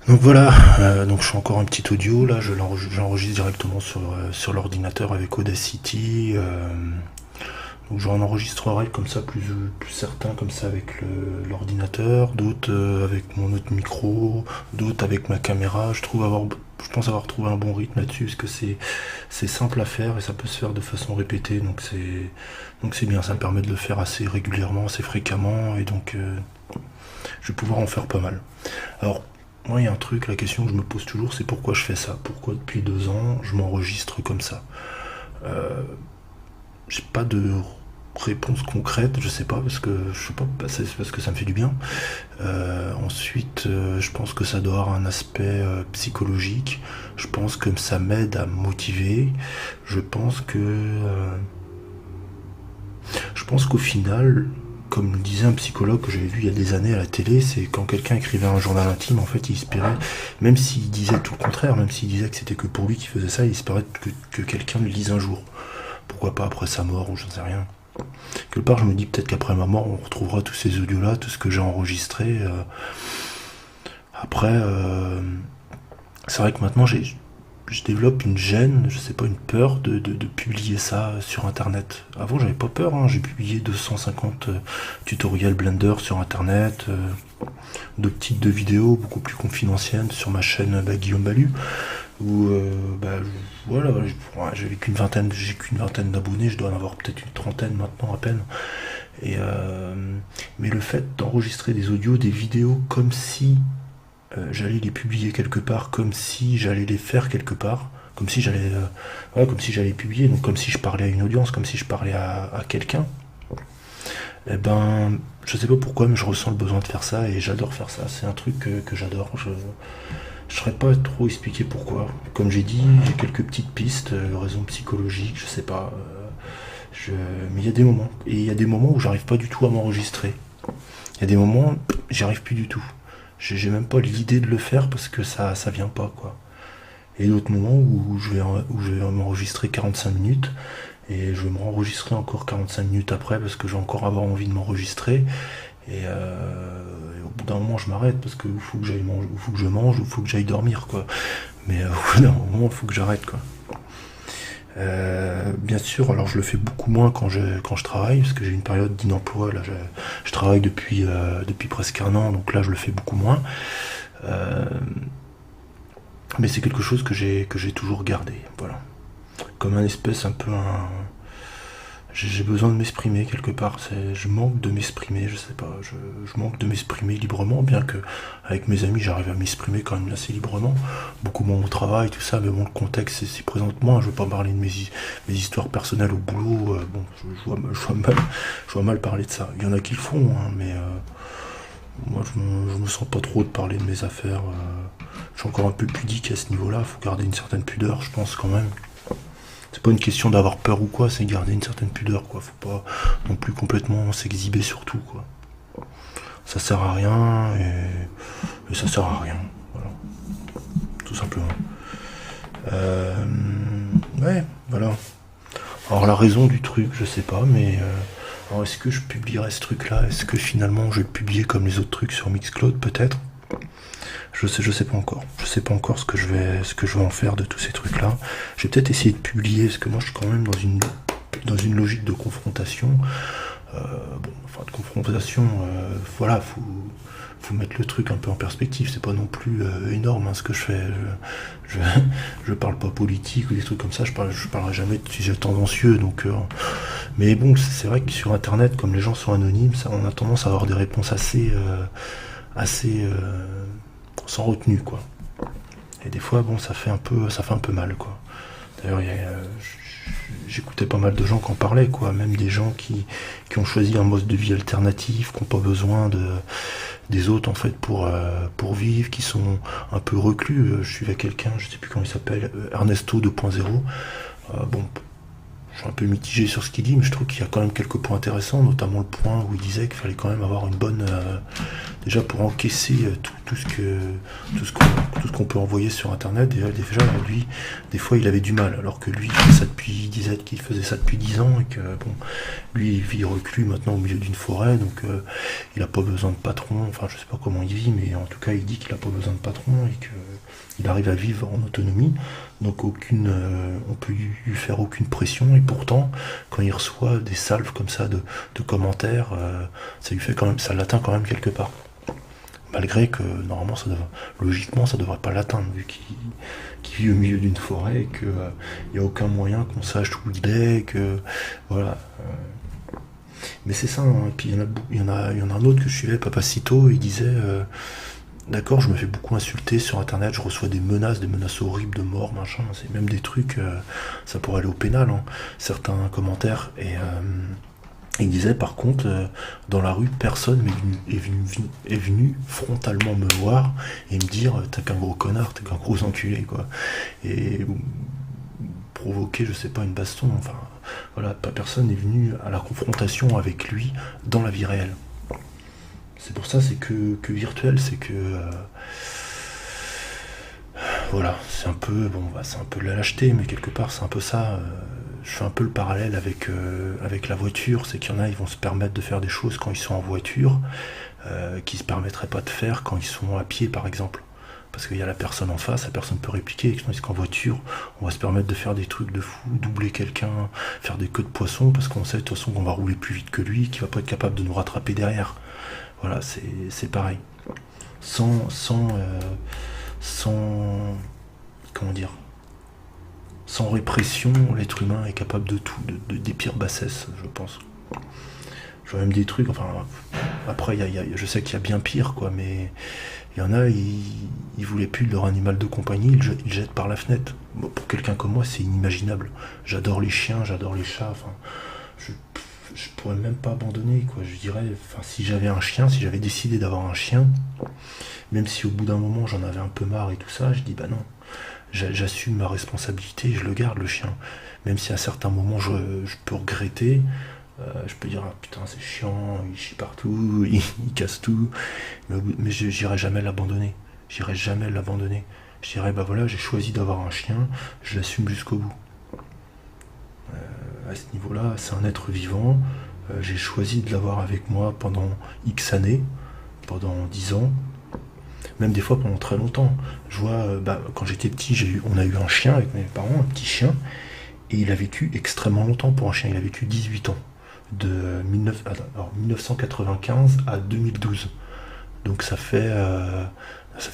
Donc voilà, donc je fais encore un petit audio, là j'enregistre directement sur l'ordinateur avec Audacity. Donc j'en enregistrerai comme ça plus certain, comme ça avec l'ordinateur, d'autres avec mon autre micro, d'autres avec ma caméra. Je pense avoir trouvé un bon rythme là-dessus, parce que c'est simple à faire et ça peut se faire de façon répétée, donc c'est bien, ça me permet de le faire assez régulièrement, assez fréquemment, et donc je vais pouvoir en faire pas mal. Alors, moi, il y a un truc, la question que je me pose toujours, c'est pourquoi je fais ça. Pourquoi depuis 2 ans, je m'enregistre comme ça. Euh, j'ai pas de réponse concrète, je sais pas, parce que je sais pas, c'est parce que ça me fait du bien. Ensuite, je pense que ça doit avoir un aspect psychologique. Je pense que ça m'aide à me motiver. Je pense que je pense qu'au final, comme le disait un psychologue que j'avais vu il y a des années à la télé, c'est quand quelqu'un écrivait un journal intime, en fait, il espérait, même s'il disait tout le contraire, même s'il disait que c'était que pour lui qu'il faisait ça, il espérait que quelqu'un le lise un jour. Pourquoi pas après sa mort, ou j'en sais rien. Quelque part, je me dis peut-être qu'après ma mort, on retrouvera tous ces audios-là, tout ce que j'ai enregistré. Après, c'est vrai que maintenant, je développe une gêne, je sais pas, une peur de publier ça sur internet. Avant, j'avais pas peur, hein. J'ai publié 250 tutoriels Blender sur internet, deux vidéos beaucoup plus confidentielles sur ma chaîne Guillaume Balu, où voilà, j'ai qu'une vingtaine d'abonnés, je dois en avoir peut-être une trentaine maintenant à peine. Et mais le fait d'enregistrer des audios, des vidéos comme si j'allais les publier quelque part, comme si j'allais les faire quelque part, comme si j'allais publier, donc comme si je parlais à une audience, comme si je parlais à quelqu'un. Eh ben, je sais pas pourquoi, mais je ressens le besoin de faire ça et j'adore faire ça. C'est un truc que j'adore. Je saurais pas trop expliquer pourquoi. Comme j'ai dit, j'ai quelques petites pistes, raisons psychologiques, je sais pas. Mais il y a des moments. Et il y a des moments où j'arrive pas du tout à m'enregistrer. Il y a des moments, j'y arrive plus du tout. J'ai même pas l'idée de le faire parce que ça vient pas, quoi. Et d'autres moments où je vais m'enregistrer 45 minutes et je vais m'enregistrer encore 45 minutes après parce que j'ai encore avoir envie de m'enregistrer. Et au bout d'un moment, je m'arrête parce qu'il faut que j'aille manger, il faut que je mange, ou il faut que j'aille dormir, quoi. Mais au bout d'un moment, il faut que j'arrête, quoi. Bien sûr, alors je le fais beaucoup moins quand je travaille, parce que j'ai une période d'inemploi. Là, je travaille depuis presque un an, donc là, je le fais beaucoup moins. Euh, mais c'est quelque chose que j'ai toujours gardé, voilà. Comme un espèce un peu un, j'ai besoin de m'exprimer quelque part. Je manque de m'exprimer, je sais pas. Je manque de m'exprimer librement, bien que avec mes amis j'arrive à m'exprimer quand même assez librement. Beaucoup moins au travail, tout ça, mais bon, le contexte s'y présente moins. Je veux pas parler de mes histoires personnelles au boulot. Bon, je vois mal parler de ça. Il y en a qui le font, hein, mais moi je me sens pas trop de parler de mes affaires. Je suis encore un peu pudique à ce niveau-là. Faut garder une certaine pudeur, je pense quand même. C'est pas une question d'avoir peur ou quoi, c'est garder une certaine pudeur, quoi. Faut pas non plus complètement s'exhiber sur tout, quoi. Ça sert à rien et ça sert à rien. Voilà, tout simplement. Euh, ouais, voilà. Alors la raison du truc, je sais pas, mais alors est-ce que je publierai ce truc-là? Est-ce que finalement je vais le publier comme les autres trucs sur Mixcloud, peut-être? Je sais pas encore. Je sais pas encore ce que je vais en faire de tous ces trucs-là. Je vais peut-être essayer de publier, parce que moi je suis quand même dans une logique de confrontation. Enfin de confrontation, voilà, faut mettre le truc un peu en perspective. C'est pas non plus énorme, hein, ce que je fais. Je, je parle pas politique ou des trucs comme ça. Je parlerai jamais de sujets tendancieux. Donc, mais bon, c'est vrai que sur Internet, comme les gens sont anonymes, ça, on a tendance à avoir des réponses assez sans retenue, quoi. Et des fois, bon, ça fait un peu mal, quoi. D'ailleurs, j'écoutais pas mal de gens qui en parlaient, quoi. Même des gens qui ont choisi un mode de vie alternatif, qui n'ont pas besoin des autres, en fait, pour vivre, qui sont un peu reclus. Je suivais quelqu'un, je sais plus comment il s'appelle, Ernesto 2.0. Bon, suis un peu mitigé sur ce qu'il dit, mais je trouve qu'il y a quand même quelques points intéressants, notamment le point où il disait qu'il fallait quand même avoir une bonne... déjà pour encaisser tout ce qu'on peut envoyer sur Internet, déjà lui, des fois il avait du mal, alors que lui il disait qu'il faisait ça depuis 10 ans, et que bon, lui il vit reclus maintenant au milieu d'une forêt, donc il a pas besoin de patron, enfin je sais pas comment il vit, mais en tout cas il dit qu'il a pas besoin de patron, et que il arrive à vivre en autonomie, donc on peut lui faire aucune pression, et pourtant quand il reçoit des salves comme ça de commentaires, ça l'atteint quand même quelque part, malgré que normalement logiquement ça devrait pas l'atteindre, vu qu'il vit au milieu d'une forêt, et qu'il n'y a aucun moyen qu'on sache où il est, que voilà. Mais c'est ça, hein. Et puis il y en a un autre que je suivais, Papacito, il disait d'accord, je me fais beaucoup insulter sur internet, je reçois des menaces horribles de mort, machin, c'est même des trucs, ça pourrait aller au pénal, hein, certains commentaires, et il disait par contre, dans la rue, personne est venu frontalement me voir et me dire t'es qu'un gros connard, t'es qu'un gros enculé, quoi. Et provoquer, je sais pas, une baston, enfin voilà, personne n'est venu à la confrontation avec lui dans la vie réelle. C'est pour ça, c'est que virtuel, c'est que voilà, c'est un peu c'est un peu de la lâcheté, mais quelque part c'est un peu ça. Je fais un peu le parallèle avec la voiture, c'est qu'il y en a, ils vont se permettre de faire des choses quand ils sont en voiture, qui se permettraient pas de faire quand ils sont à pied, par exemple. Parce qu'il y a la personne en face, la personne peut répliquer, tandis qu'en voiture, on va se permettre de faire des trucs de fou, doubler quelqu'un, faire des queues de poisson, parce qu'on sait de toute façon qu'on va rouler plus vite que lui, qu'il va pas être capable de nous rattraper derrière. Voilà, c'est pareil. Sans comment dire, sans répression, l'être humain est capable de tout, des pires bassesses, je pense. Je vois même des trucs, enfin, après, je sais qu'il y a bien pire, quoi, mais il y en a, ils voulaient plus de leur animal de compagnie, ils jettent par la fenêtre. Bon, pour quelqu'un comme moi, c'est inimaginable. J'adore les chiens, j'adore les chats, enfin, je pourrais même pas abandonner, quoi. Je dirais, enfin, si j'avais un chien, si j'avais décidé d'avoir un chien, même si au bout d'un moment j'en avais un peu marre et tout ça, je dis bah non, j'assume ma responsabilité, je le garde, le chien. Même si à certains moments je peux regretter, je peux dire ah, putain c'est chiant, il chie partout, il casse tout, mais j'irai jamais l'abandonner. J'irai jamais l'abandonner. Je dirais bah voilà, j'ai choisi d'avoir un chien, je l'assume jusqu'au bout. À ce niveau-là, c'est un être vivant, j'ai choisi de l'avoir avec moi pendant X années, pendant 10 ans, même des fois pendant très longtemps. Je vois, quand j'étais petit, on a eu un chien avec mes parents, un petit chien, et il a vécu extrêmement longtemps pour un chien, il a vécu 18 ans, de 1995 à 2012. Donc ça fait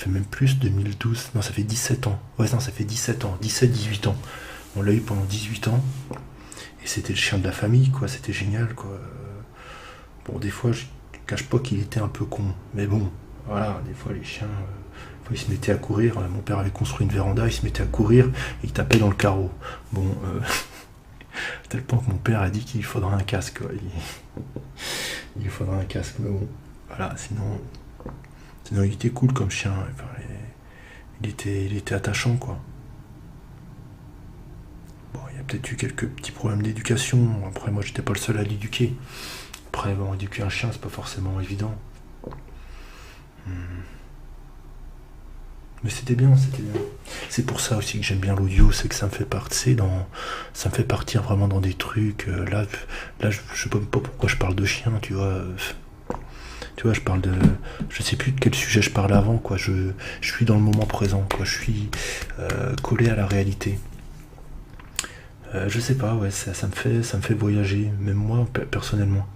même plus, 2012, non ça fait 17 ans. Ouais non, ça fait 17 ans, 17-18 ans. On l'a eu pendant 18 ans. Et c'était le chien de la famille, quoi, c'était génial, quoi. Bon, des fois, je cache pas qu'il était un peu con, mais bon, voilà, des fois les chiens, il se mettait à courir, mon père avait construit une véranda, il se mettait à courir, et il tapait dans le carreau. Bon, à tel point que mon père a dit qu'il faudra un casque, quoi. Il faudra un casque, mais bon, voilà, sinon il était cool comme chien, enfin, il était attachant, quoi. Bon, il y a peut-être eu quelques petits problèmes d'éducation, après moi j'étais pas le seul à l'éduquer. Après, bon, éduquer un chien, c'est pas forcément évident. Mais c'était bien. C'est pour ça aussi que j'aime bien l'audio, c'est que ça me fait partir vraiment dans des trucs. Là, je sais pas pourquoi je parle de chien, tu vois. Je parle de... Je sais plus de quel sujet je parlais avant, quoi. Je suis dans le moment présent, quoi. Je suis collé à la réalité. Je sais pas, ouais, ça me fait voyager, même moi, personnellement.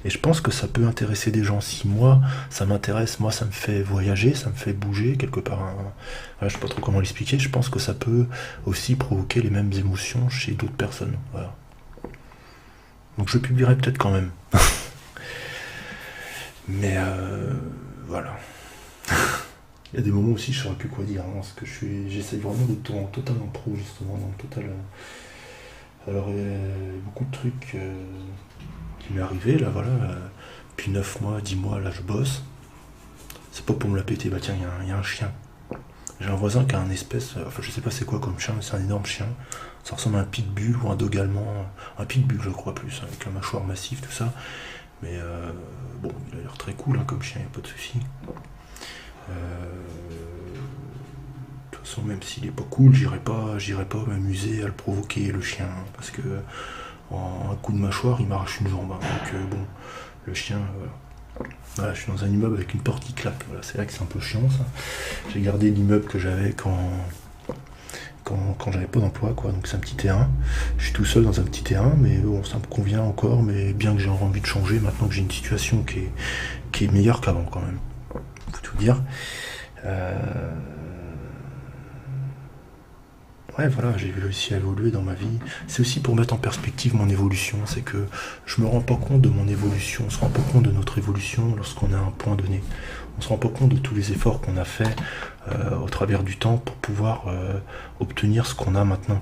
Et je pense que ça peut intéresser des gens. Si moi, ça m'intéresse, moi, ça me fait voyager, ça me fait bouger quelque part. Voilà, je sais pas trop comment l'expliquer. Je pense que ça peut aussi provoquer les mêmes émotions chez d'autres personnes. Voilà. Donc je publierai peut-être quand même. Mais voilà. Il y a des moments aussi, je saurais plus quoi dire. Hein, parce que j'essaie vraiment d'être en total impro, justement, dans le total. Alors, il y a beaucoup de trucs qui m'est arrivé, là, voilà. Depuis 9 mois, 10 mois, là, je bosse. C'est pas pour me la péter, bah tiens, il y a un chien. J'ai un voisin qui a un espèce, enfin je sais pas c'est quoi comme chien, mais c'est un énorme chien. Ça ressemble à un pitbull ou un dog allemand, un pitbull je crois plus, avec un mâchoire massif, tout ça. Mais bon, il a l'air très cool hein, comme chien, y a pas de souci. De toute façon, même s'il est pas cool, j'irai pas m'amuser à le provoquer le chien, parce que en un coup de mâchoire, il m'arrache une jambe. Hein, donc bon, le chien, voilà. Voilà, je suis dans un immeuble avec une porte qui claque. Voilà, c'est là que c'est un peu chiant ça. J'ai gardé l'immeuble que j'avais quand j'avais pas d'emploi, quoi. Donc c'est un petit terrain. Je suis tout seul dans un petit terrain, mais bon, ça me convient encore. Mais bien que j'ai envie de changer, maintenant que j'ai une situation qui est meilleure qu'avant, quand même. Faut tout dire. Ouais, voilà, j'ai réussi à évoluer dans ma vie. C'est aussi pour mettre en perspective mon évolution. C'est que je me rends pas compte de mon évolution. On se rend pas compte de notre évolution lorsqu'on a un point donné. On se rend pas compte de tous les efforts qu'on a fait au travers du temps pour pouvoir obtenir ce qu'on a maintenant.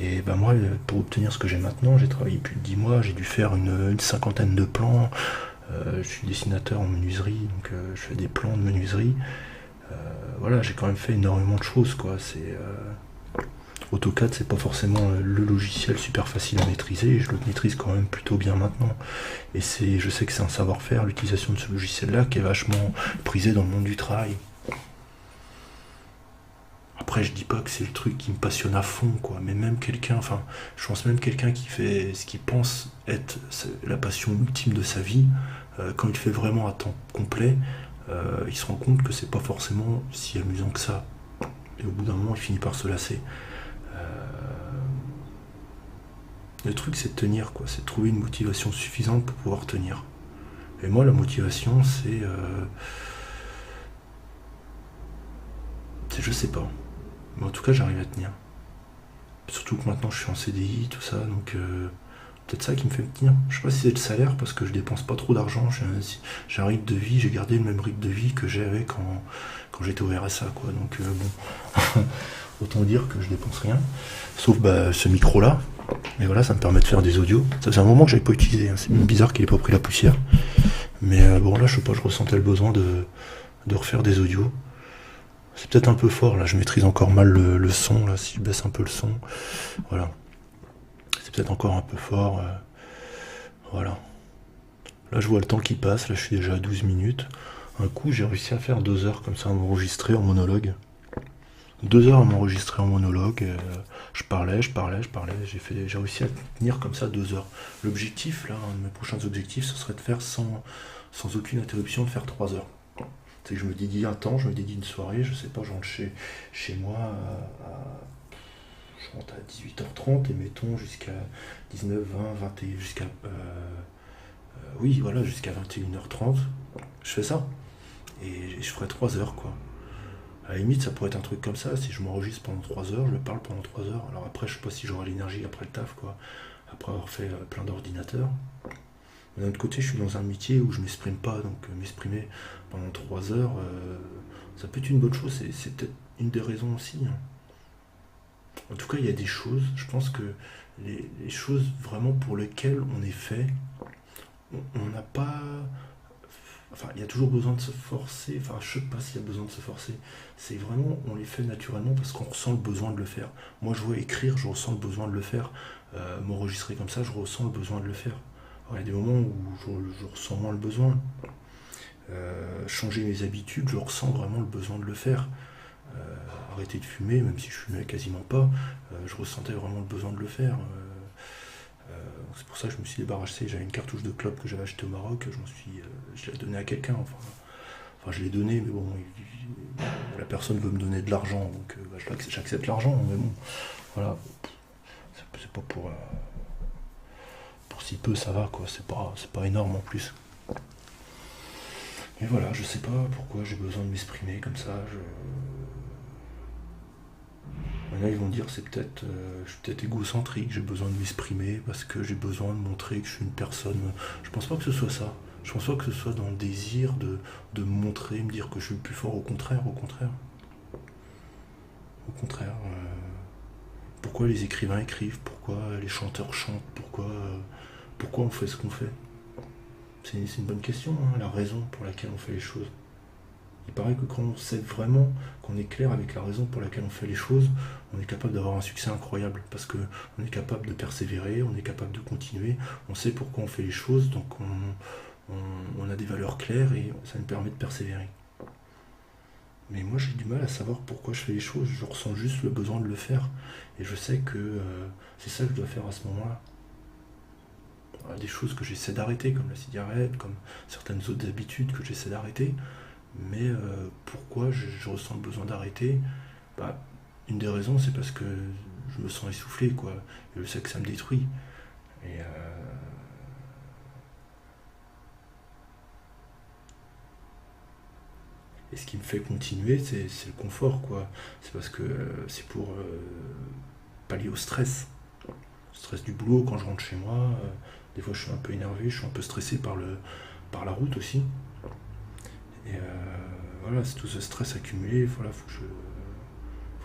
Et ben moi, pour obtenir ce que j'ai maintenant, j'ai travaillé plus de 10 mois, j'ai dû faire une cinquantaine de plans. Je suis dessinateur en menuiserie, donc je fais des plans de menuiserie. Voilà, j'ai quand même fait énormément de choses, quoi. AutoCAD, c'est pas forcément le logiciel super facile à maîtriser, je le maîtrise quand même plutôt bien maintenant. Et je sais que c'est un savoir-faire, l'utilisation de ce logiciel-là, qui est vachement prisé dans le monde du travail. Après, je dis pas que c'est le truc qui me passionne à fond, quoi, mais même quelqu'un, enfin, je pense même quelqu'un qui fait ce qu'il pense être la passion ultime de sa vie, quand il fait vraiment à temps complet, il se rend compte que c'est pas forcément si amusant que ça. Et au bout d'un moment, il finit par se lasser. Le truc, c'est de tenir, quoi. C'est de trouver une motivation suffisante pour pouvoir tenir. Et moi, la motivation, je sais pas. Mais en tout cas, j'arrive à tenir. Surtout que maintenant, je suis en CDI, tout ça, donc peut-être ça qui me fait tenir. Je sais pas si c'est le salaire, parce que je dépense pas trop d'argent. J'ai un rythme de vie, j'ai gardé le même rythme de vie que j'avais quand j'étais au RSA, quoi. Donc bon, autant dire que je dépense rien. Sauf ce micro-là. Et voilà, ça me permet de faire des audios. Ça faisait un moment que j'avais pas utilisé, hein. C'est bizarre qu'il ait pas pris la poussière. Mais bon, là, je sais pas, je ressentais le besoin de refaire des audios. C'est peut-être un peu fort, là, je maîtrise encore mal le son, là, si je baisse un peu le son. Voilà. C'est peut-être encore un peu fort. Voilà. Là, je vois le temps qui passe, là, je suis déjà à 12 minutes. Un coup, j'ai réussi à faire 2 heures comme ça, à m'enregistrer en monologue. 2 heures à m'enregistrer en monologue. Je parlais. J'ai réussi à tenir comme ça 2 heures. L'objectif, là, un de mes prochains objectifs, ce serait de faire sans aucune interruption, de faire 3 heures. C'est que je me dédie un temps, je me dédie une soirée, je sais pas, je rentre chez moi je rentre à 18h30 et mettons jusqu'à 19, 20, 21, oui, voilà, jusqu'à 21h30. Je fais ça. Et je ferai 3 heures, quoi. À la limite, ça pourrait être un truc comme ça, si je m'enregistre pendant 3 heures, je parle pendant 3 heures. Alors après, je sais pas si j'aurai l'énergie après le taf, quoi. Après avoir fait plein d'ordinateurs. Mais d'un autre côté, je suis dans un métier où je m'exprime pas, donc m'exprimer pendant 3 heures, ça peut être une bonne chose, c'est peut-être une des raisons aussi. Hein. En tout cas, il y a des choses, je pense que les choses vraiment pour lesquelles on est fait, on n'a pas... Enfin, il y a toujours besoin de se forcer, enfin, je sais pas s'il y a besoin de se forcer. C'est vraiment, on les fait naturellement parce qu'on ressent le besoin de le faire. Moi, je vois écrire, je ressens le besoin de le faire. M'enregistrer comme ça, je ressens le besoin de le faire. Alors, il y a des moments où je ressens moins le besoin. Changer mes habitudes, je ressens vraiment le besoin de le faire. Arrêter de fumer, même si je fumais quasiment pas, je ressentais vraiment le besoin de le faire. C'est pour ça que je me suis débarrassé. J'avais une cartouche de clope que j'avais achetée au Maroc, je l'ai donnée à quelqu'un. Enfin, je l'ai donnée, mais bon, la personne veut me donner de l'argent, donc j'accepte l'argent, mais bon, voilà. C'est pas pour si peu, ça va, quoi. C'est pas énorme en plus. Mais voilà, je sais pas pourquoi j'ai besoin de m'exprimer comme ça. Maintenant, ils vont dire je suis peut-être égocentrique, j'ai besoin de m'exprimer parce que j'ai besoin de montrer que je suis une personne. Je pense pas que ce soit ça. Je pense pas que ce soit dans le désir de me montrer, me dire que je suis le plus fort, au contraire. Pourquoi les écrivains écrivent, pourquoi les chanteurs chantent, pourquoi on fait ce qu'on fait. C'est une bonne question, hein, la raison pour laquelle on fait les choses. Il paraît que quand on sait vraiment, qu'on est clair avec la raison pour laquelle on fait les choses, on est capable d'avoir un succès incroyable. Parce que on est capable de persévérer, on est capable de continuer, on sait pourquoi on fait les choses, donc on a des valeurs claires et ça nous permet de persévérer. Mais moi j'ai du mal à savoir pourquoi je fais les choses, je ressens juste le besoin de le faire. Et je sais que c'est ça que je dois faire à ce moment-là. Des choses que j'essaie d'arrêter, comme la cigarette, comme certaines autres habitudes que j'essaie d'arrêter. Mais pourquoi je ressens le besoin d'arrêter? Bah, une des raisons, c'est parce que je me sens essoufflé, quoi. Et je sais que ça me détruit. Et, et ce qui me fait continuer, c'est le confort, quoi. C'est parce que c'est pour pallier au stress. Le stress du boulot quand je rentre chez moi. Des fois, je suis un peu énervé, je suis un peu stressé par la route aussi. Et voilà, c'est tout ce stress accumulé. Voilà, faut que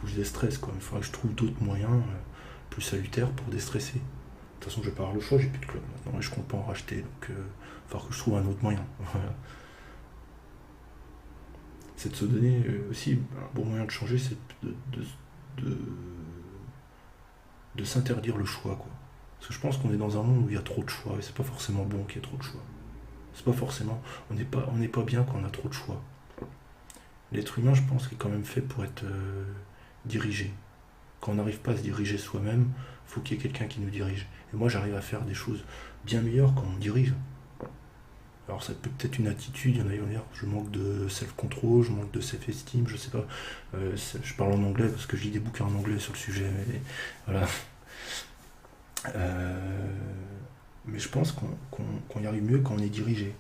je déstresse, quoi. Il faudra que je trouve d'autres moyens plus salutaires pour déstresser. De toute façon, je vais pas avoir le choix, j'ai plus de club maintenant et je compte pas en racheter. Donc, il va falloir que je trouve un autre moyen. Voilà. C'est de se donner aussi un bon moyen de changer, c'est de, de s'interdire le choix, quoi. Parce que je pense qu'on est dans un monde où il y a trop de choix et c'est pas forcément bon qu'il y ait trop de choix. C'est pas forcément. On n'est pas bien quand on a trop de choix. L'être humain, je pense, est quand même fait pour être dirigé. Quand on n'arrive pas à se diriger soi-même, il faut qu'il y ait quelqu'un qui nous dirige. Et moi, j'arrive à faire des choses bien meilleures quand on me dirige. Alors, ça peut être une attitude, il y en a qui vont dire je manque de self-control, je manque de self-esteem, je sais pas. Je parle en anglais parce que je lis des bouquins en anglais sur le sujet. Mais, voilà. Euh, mais je pense qu'on y arrive mieux quand on est dirigé.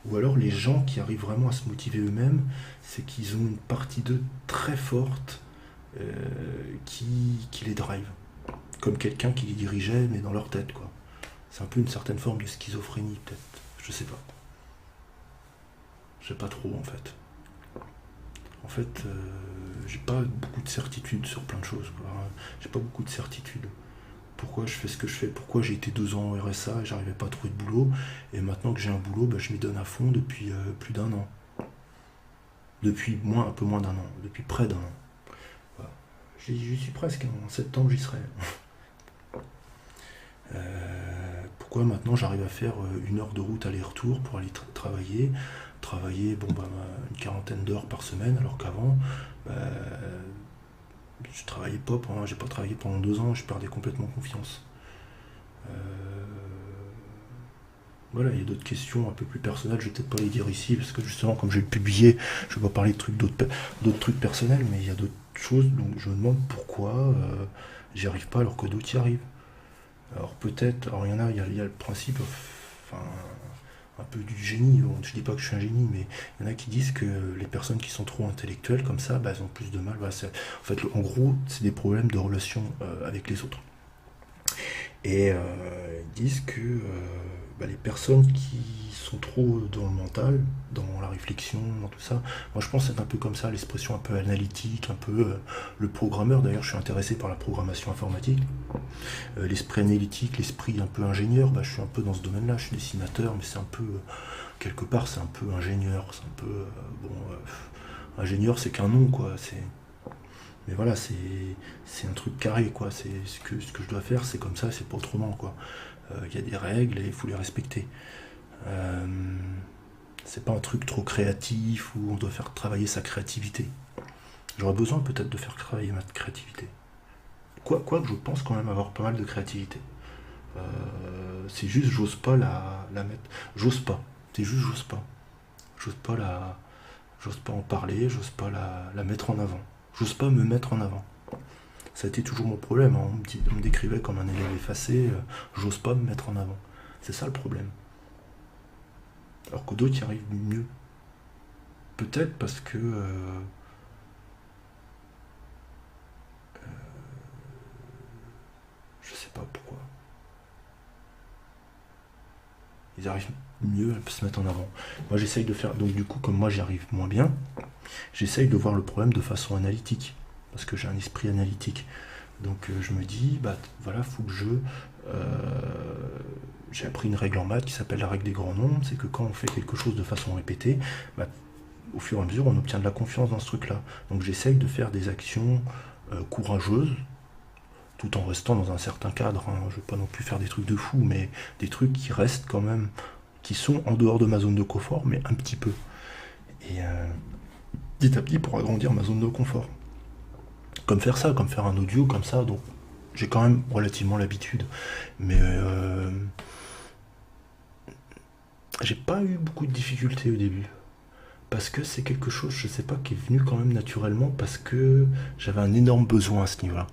Ou alors les gens qui arrivent vraiment à se motiver eux-mêmes, c'est qu'ils ont une partie d'eux très forte euh, qui les drive. Comme quelqu'un qui les dirigeait, mais dans leur tête, quoi. C'est un peu une certaine forme de schizophrénie, peut-être. Je sais pas. Je sais pas trop, en fait. En fait, j'ai pas beaucoup de certitude sur plein de choses, quoi. J'ai pas beaucoup de certitude. Pourquoi je fais ce que je fais, pourquoi j'ai été 2 ans au RSA et j'arrivais pas à trouver de boulot, et maintenant que j'ai un boulot, bah, je m'y donne à fond depuis plus d'un an. Depuis un peu moins d'un an, depuis près d'un an. Voilà. J'y suis presque, hein. En septembre j'y serai. Pourquoi maintenant j'arrive à faire 1 heure de route aller-retour pour aller travailler. Travailler bon, bah, une quarantaine d'heures par semaine, alors qu'avant, bah, je travaillais pas j'ai pas travaillé pendant 2 ans, je perdais complètement confiance. Euh, voilà, il y a d'autres questions un peu plus personnelles, je vais peut-être pas les dire ici, parce que justement, comme je vais le publier, je vais pas parler de d'autres trucs personnels, mais il y a d'autres choses, donc je me demande pourquoi j'y arrive pas alors que d'autres y arrivent. Alors peut-être, alors il y a le principe, enfin, un peu du génie. Bon, je dis pas que je suis un génie, mais il y en a qui disent que les personnes qui sont trop intellectuelles comme ça, bah, elles ont plus de mal. Bah, en fait, en gros, c'est des problèmes de relation avec les autres. Et ils disent que bah, les personnes qui sont trop dans le mental, dans la réflexion, dans tout ça, moi je pense que c'est un peu comme ça, l'expression un peu analytique, un peu le programmeur. D'ailleurs, je suis intéressé par la programmation informatique. L'esprit analytique, l'esprit un peu ingénieur, bah, je suis un peu dans ce domaine-là. Je suis dessinateur, mais c'est un peu, quelque part, c'est un peu ingénieur. C'est un peu, ingénieur, c'est qu'un nom, quoi. Mais voilà, c'est un truc carré, quoi. C'est ce que je dois faire, c'est comme ça, c'est pas autrement, quoi. Il y a des règles et il faut les respecter. Euh, c'est pas un truc trop créatif où on doit faire travailler sa créativité. J'aurais besoin peut-être de faire travailler ma créativité. Quoique je pense quand même avoir pas mal de créativité. C'est juste, j'ose pas la mettre. J'ose pas. C'est juste, j'ose pas. J'ose pas j'ose pas en parler, j'ose pas la mettre en avant. J'ose pas me mettre en avant. Ça a été toujours mon problème, hein. On me décrivait comme un élève effacé, j'ose pas me mettre en avant. C'est ça le problème. Alors que d'autres y arrivent mieux. Peut-être parce que je sais pas pourquoi. Ils arrivent mieux à se mettre en avant. Moi j'essaye de faire. Donc du coup, comme moi j'y arrive moins bien, j'essaye de voir le problème de façon analytique. Parce que j'ai un esprit analytique. Donc je me dis, bah voilà, faut que j'ai appris une règle en maths qui s'appelle la règle des grands nombres, c'est que quand on fait quelque chose de façon répétée, bah, au fur et à mesure, on obtient de la confiance dans ce truc-là. Donc j'essaye de faire des actions courageuses, tout en restant dans un certain cadre. Hein. Je ne vais pas non plus faire des trucs de fou, mais des trucs qui restent quand même, qui sont en dehors de ma zone de confort, mais un petit peu. Et petit à petit pour agrandir ma zone de confort. Comme faire ça, comme faire un audio comme ça, donc j'ai quand même relativement l'habitude. Mais j'ai pas eu beaucoup de difficultés au début. Parce que c'est quelque chose, je sais pas, qui est venu quand même naturellement, parce que j'avais un énorme besoin à ce niveau-là.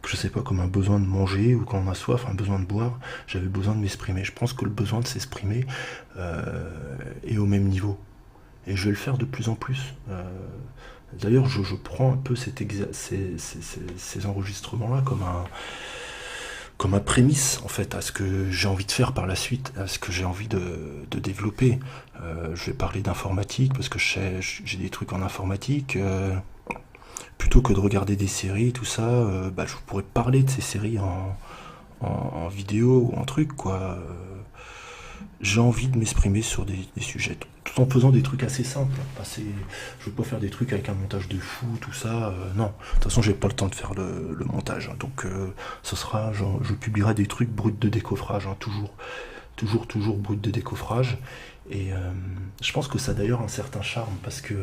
Que je sais pas, comme un besoin de manger, ou quand on a soif, un besoin de boire, j'avais besoin de m'exprimer. Je pense que le besoin de s'exprimer est au même niveau. Et je vais le faire de plus en plus. D'ailleurs, je prends un peu ces enregistrements-là comme un prémisse, en fait, à ce que j'ai envie de faire par la suite, à ce que j'ai envie de développer. Je vais parler d'informatique, parce que j'ai des trucs en informatique. Plutôt que de regarder des séries, tout ça, je pourrais parler de ces séries en vidéo ou en truc, quoi. J'ai envie de m'exprimer sur des sujets, tout en faisant des trucs assez simples. Je veux pas faire des trucs avec un montage de fou, tout ça. Non, de toute façon, j'ai pas le temps de faire le montage. Hein. Donc, ce sera, genre, je publierai des trucs bruts de décoffrage, hein, toujours bruts de décoffrage. Et je pense que ça a d'ailleurs un certain charme, parce que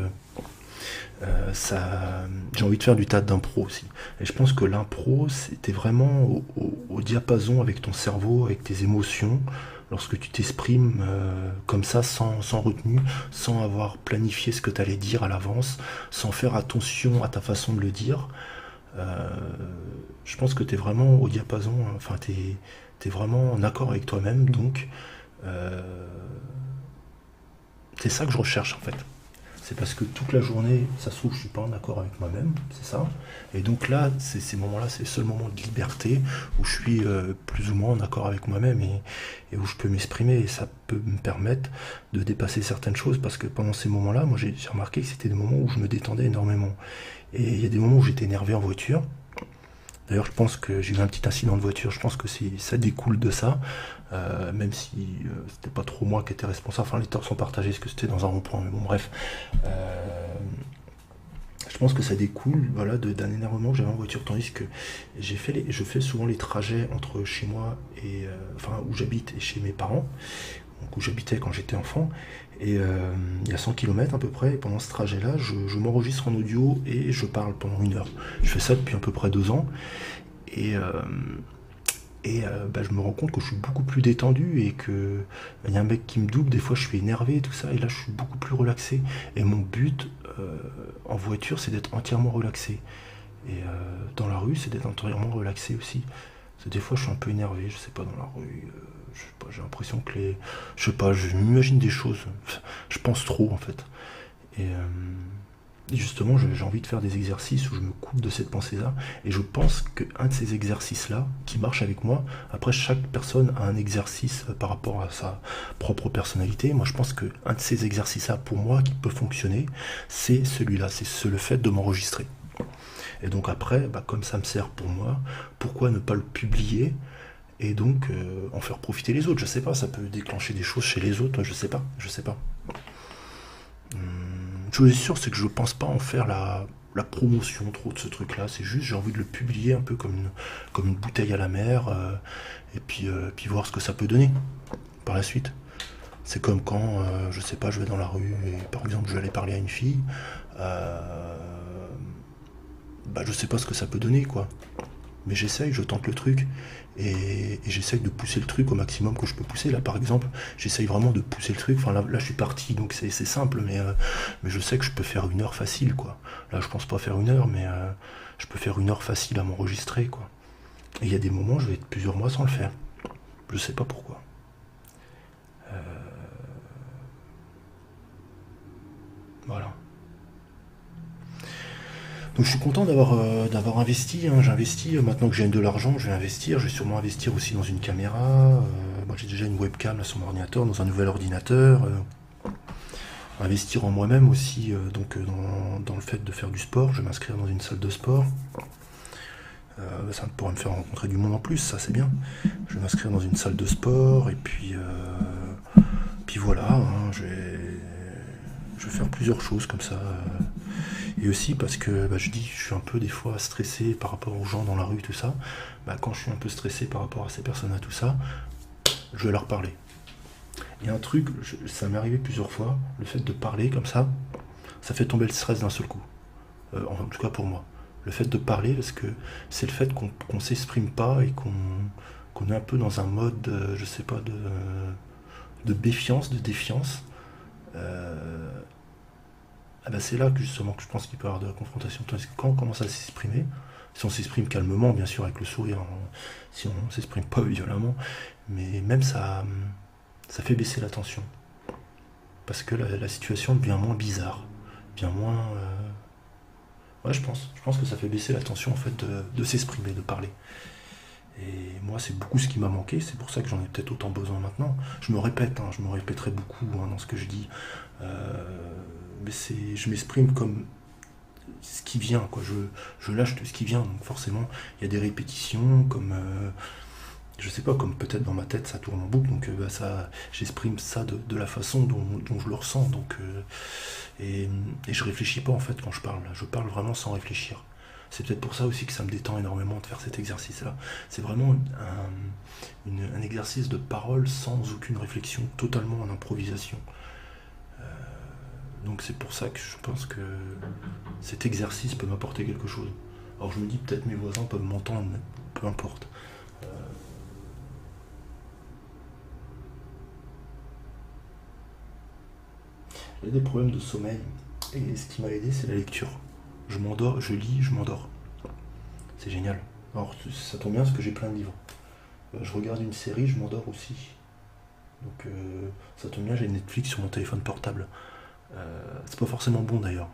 j'ai envie de faire du théâtre d'impro aussi. Et je pense que l'impro, c'était vraiment au diapason avec ton cerveau, avec tes émotions, lorsque tu t'exprimes comme ça, sans retenue, sans avoir planifié ce que tu allais dire à l'avance, sans faire attention à ta façon de le dire. Je pense que tu es vraiment au diapason, enfin, tu es vraiment en accord avec toi-même, donc c'est ça que je recherche en fait. C'est parce que toute la journée, ça se trouve, je suis pas en accord avec moi-même, c'est ça. Et donc là, ces moments-là, c'est le seul moment de liberté où je suis plus ou moins en accord avec moi-même et où je peux m'exprimer. Et ça peut me permettre de dépasser certaines choses, parce que pendant ces moments-là, moi j'ai remarqué que c'était des moments où je me détendais énormément. Et il y a des moments où j'étais énervé en voiture. D'ailleurs, je pense que j'ai eu un petit incident de voiture, je pense que ça découle de ça, même si c'était pas trop moi qui étais responsable, enfin les torts sont partagés, parce que c'était dans un rond-point, mais bon bref. Je pense que ça découle, voilà, d'un énervement que j'avais en voiture, tandis que je fais souvent les trajets entre chez moi et enfin où j'habite et chez mes parents, donc où j'habitais quand j'étais enfant, et il y a 100 km à peu près, et pendant ce trajet-là, je m'enregistre en audio et je parle pendant 1 heure. Je fais ça depuis à peu près 2 ans, et je me rends compte que je suis beaucoup plus détendu, et que il y a un mec qui me double, des fois je suis énervé et tout ça, et là je suis beaucoup plus relaxé. Et mon but en voiture, c'est d'être entièrement relaxé. Et dans la rue, c'est d'être entièrement relaxé aussi. Parce que des fois je suis un peu énervé, je sais pas, dans la rue, je sais pas, j'ai l'impression que je sais pas, je m'imagine des choses, je pense trop en fait. Et justement, j'ai envie de faire des exercices où je me coupe de cette pensée-là. Et je pense qu'un de ces exercices-là, qui marche avec moi, après chaque personne a un exercice par rapport à sa propre personnalité. Moi, je pense qu'un de ces exercices-là, pour moi, qui peut fonctionner, c'est celui-là, c'est le fait de m'enregistrer. Et donc après, comme ça me sert pour moi, pourquoi ne pas le publier et donc en faire profiter les autres? Je sais pas, ça peut déclencher des choses chez les autres, je sais pas. Une chose est sûre, c'est que je pense pas en faire la promotion trop de ce truc-là. C'est juste, j'ai envie de le publier un peu comme une bouteille à la mer, et puis voir ce que ça peut donner par la suite. C'est comme quand, je sais pas, je vais dans la rue et par exemple je vais aller parler à une fille, je sais pas ce que ça peut donner, quoi. Mais j'essaye, je tente le truc, et j'essaye de pousser le truc au maximum que je peux pousser. Là par exemple, j'essaye vraiment de pousser le truc, enfin là je suis parti, donc c'est simple, mais je sais que je peux faire 1 heure facile, quoi. Là je pense pas faire 1 heure, mais je peux faire 1 heure facile à m'enregistrer, quoi. Et il y a des moments, je vais être plusieurs mois sans le faire. Je sais pas pourquoi. Voilà. Donc je suis content d'avoir investi, hein. J'ai investi, maintenant que j'ai de l'argent, je vais investir. Je vais sûrement investir aussi dans une caméra. Moi j'ai déjà une webcam là sur mon ordinateur, dans un nouvel ordinateur. Investir en moi-même aussi, dans le fait de faire du sport. Je vais m'inscrire dans une salle de sport. Ça pourra me faire rencontrer du monde en plus, ça c'est bien. Je vais m'inscrire dans une salle de sport, et puis voilà, hein, je je vais faire plusieurs choses comme ça. Et aussi parce que je dis, je suis un peu des fois stressé par rapport aux gens dans la rue, tout ça. Quand je suis un peu stressé par rapport à ces personnes, à tout ça, je vais leur parler. Il y a un truc, ça m'est arrivé plusieurs fois, le fait de parler comme ça fait tomber le stress d'un seul coup. En tout cas pour moi. Le fait de parler, parce que c'est le fait qu'on s'exprime pas et qu'on est un peu dans un mode, je sais pas, de méfiance, de défiance. C'est là que justement que je pense qu'il peut y avoir de la confrontation. Tandis que quand on commence à s'exprimer, si on s'exprime calmement, bien sûr, avec le sourire, si on s'exprime pas violemment, mais même ça fait baisser la tension. Parce que la situation devient moins bizarre, devient moins... Ouais, je pense que ça fait baisser la tension en fait de s'exprimer, de parler. Et moi, c'est beaucoup ce qui m'a manqué, c'est pour ça que j'en ai peut-être autant besoin maintenant. Je me répète, je me répéterai beaucoup dans ce que je dis. Mais je m'exprime comme ce qui vient, quoi. Je lâche tout ce qui vient, donc forcément, il y a des répétitions, comme... je sais pas, comme peut-être dans ma tête ça tourne en boucle, donc j'exprime ça de la façon dont je le ressens, donc... Et je réfléchis pas en fait quand je parle, je parle vraiment sans réfléchir. C'est peut-être pour ça aussi que ça me détend énormément de faire cet exercice-là. C'est vraiment un exercice de parole sans aucune réflexion, totalement en improvisation. Donc c'est pour ça que je pense que cet exercice peut m'apporter quelque chose. Alors je me dis peut-être mes voisins peuvent m'entendre, mais peu importe. J'ai des problèmes de sommeil et ce qui m'a aidé c'est la lecture. Je m'endors, je lis, je m'endors. C'est génial. Alors ça tombe bien parce que j'ai plein de livres. Je regarde une série, je m'endors aussi. Donc ça tombe bien, j'ai Netflix sur mon téléphone portable. C'est pas forcément bon d'ailleurs.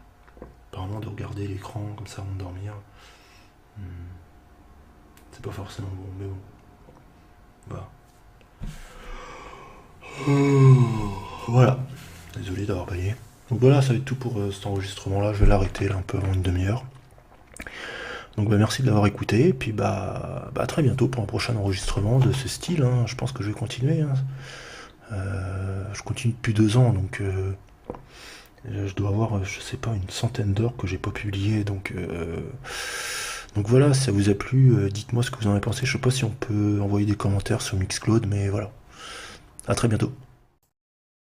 Apparemment de regarder l'écran comme ça avant de dormir. C'est pas forcément bon, mais bon. Voilà. Désolé d'avoir baillé. Donc voilà, ça va être tout pour cet enregistrement-là. Je vais l'arrêter là un peu avant une demi-heure. Donc merci de l'avoir écouté. Et puis à très bientôt pour un prochain enregistrement de ce style. Je pense que je vais continuer. Je continue depuis 2 ans, donc je dois avoir, je sais pas, une centaine d'heures que j'ai pas publiées. Donc voilà, si ça vous a plu, dites-moi ce que vous en avez pensé. Je sais pas si on peut envoyer des commentaires sur Mixcloud, mais voilà. À très bientôt.